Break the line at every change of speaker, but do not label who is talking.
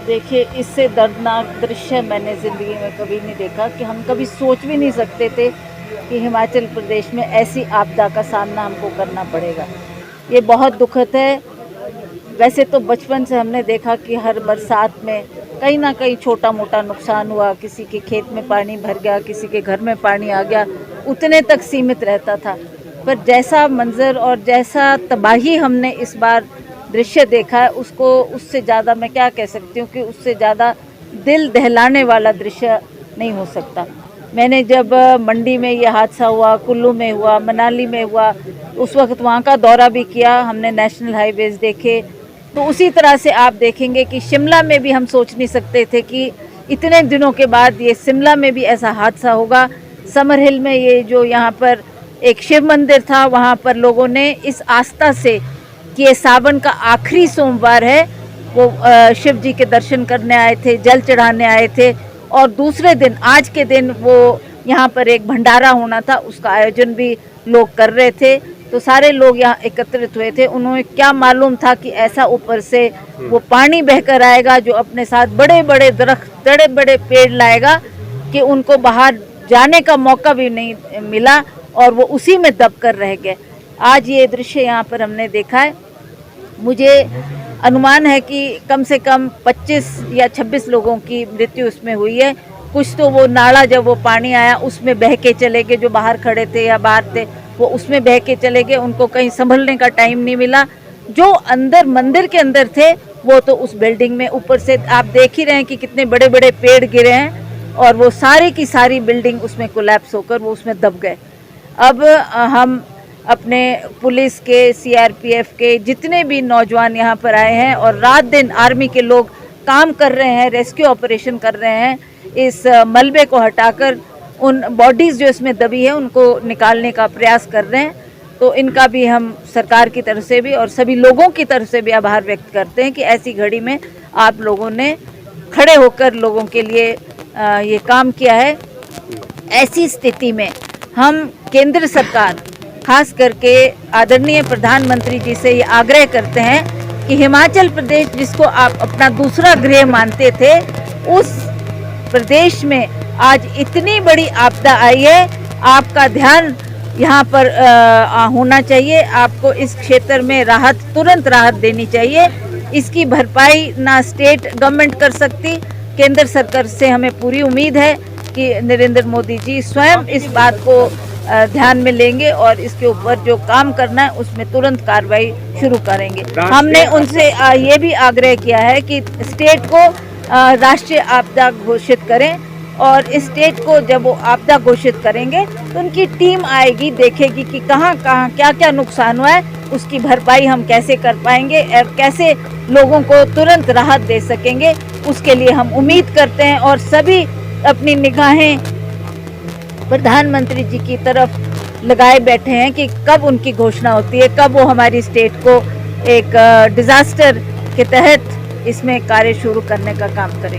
देखिए, इससे दर्दनाक दृश्य मैंने ज़िंदगी में कभी नहीं देखा कि हम कभी सोच भी नहीं सकते थे कि हिमाचल प्रदेश में ऐसी आपदा का सामना हमको करना पड़ेगा। ये बहुत दुखद है। वैसे तो बचपन से हमने देखा कि हर बरसात में कहीं न कहीं छोटा-मोटा नुकसान हुआ, किसी के खेत में पानी भर गया, किसी के घर में पानी आ गया, उतने तक सीमित रहता था। पर जैसा मंज़र और जैसा तबाही हमने इस बार दृश्य देखा है, उससे ज़्यादा मैं क्या कह सकती हूँ कि उससे ज़्यादा दिल दहलाने वाला दृश्य नहीं हो सकता। मैंने जब मंडी में ये हादसा हुआ, कुल्लू में हुआ, मनाली में हुआ, उस वक़्त वहाँ का दौरा भी किया, हमने नेशनल हाईवेज़ देखे। तो उसी तरह से आप देखेंगे कि शिमला में भी हम सोच नहीं सकते थे कि इतने दिनों के बाद ये शिमला में भी ऐसा हादसा होगा। समर हिल में ये जो यहाँ पर एक शिव मंदिर था, वहाँ पर लोगों ने इस आस्था से कि ये सावन का आखिरी सोमवार है, वो शिव जी के दर्शन करने आए थे, जल चढ़ाने आए थे और दूसरे दिन आज के दिन वो यहाँ पर एक भंडारा होना था, उसका आयोजन भी लोग कर रहे थे। तो सारे लोग यहाँ एकत्रित हुए थे। उन्हें क्या मालूम था कि ऐसा ऊपर से वो पानी बहकर आएगा जो अपने साथ बड़े-बड़े दरख्त, बड़े-बड़े पेड़ लाएगा कि उनको बाहर जाने का मौका भी नहीं मिला और वो उसी में दब कर रह गए। आज ये दृश्य यहाँ पर हमने देखा है। मुझे अनुमान है कि कम से कम 25 या 26 लोगों की मृत्यु उसमें हुई है। कुछ तो वो नाला जब वो पानी आया उसमें बह के चले गए, जो बाहर खड़े थे या बाहर थे वो उसमें बह के चले गए, उनको कहीं संभलने का टाइम नहीं मिला। जो अंदर मंदिर के अंदर थे वो तो उस बिल्डिंग में ऊपर से आप देख ही रहे हैं कि कितने बड़े बड़े पेड़ गिरे हैं और वो सारी की सारी बिल्डिंग उसमें कोलैप्स होकर वो उसमें दब गए। अब हम अपने पुलिस के, सीआरपीएफ के जितने भी नौजवान यहाँ पर आए हैं और रात दिन आर्मी के लोग काम कर रहे हैं, रेस्क्यू ऑपरेशन कर रहे हैं, इस मलबे को हटाकर उन बॉडीज़ जो इसमें दबी है उनको निकालने का प्रयास कर रहे हैं। तो इनका भी हम सरकार की तरफ से भी और सभी लोगों की तरफ से भी आभार व्यक्त करते हैं कि ऐसी घड़ी में आप लोगों ने खड़े होकर लोगों के लिए ये काम किया है। ऐसी स्थिति में हम केंद्र सरकार, खास करके आदरणीय प्रधानमंत्री जी से ये आग्रह करते हैं कि हिमाचल प्रदेश, जिसको आप अपना दूसरा गृह मानते थे, उस प्रदेश में आज इतनी बड़ी आपदा आई है, आपका ध्यान यहाँ पर होना चाहिए। आपको इस क्षेत्र में तुरंत राहत देनी चाहिए। इसकी भरपाई ना स्टेट गवर्नमेंट कर सकती, केंद्र सरकार से हमें पूरी उम्मीद है कि नरेंद्र मोदी जी स्वयं इस बात को ध्यान में लेंगे और इसके ऊपर जो काम करना है उसमें तुरंत कार्रवाई शुरू करेंगे। हमने उनसे ये भी आग्रह किया है कि स्टेट को राष्ट्रीय आपदा घोषित करें और स्टेट को जब वो आपदा घोषित करेंगे तो उनकी टीम आएगी, देखेगी कि कहाँ क्या नुकसान हुआ है, उसकी भरपाई हम कैसे कर पाएंगे और कैसे लोगों को तुरंत राहत दे सकेंगे। उसके लिए हम उम्मीद करते हैं और सभी अपनी निगाहें प्रधानमंत्री जी की तरफ लगाए बैठे हैं कि कब उनकी घोषणा होती है, कब वो हमारी स्टेट को एक डिज़ास्टर के तहत इसमें कार्य शुरू करने का काम करें।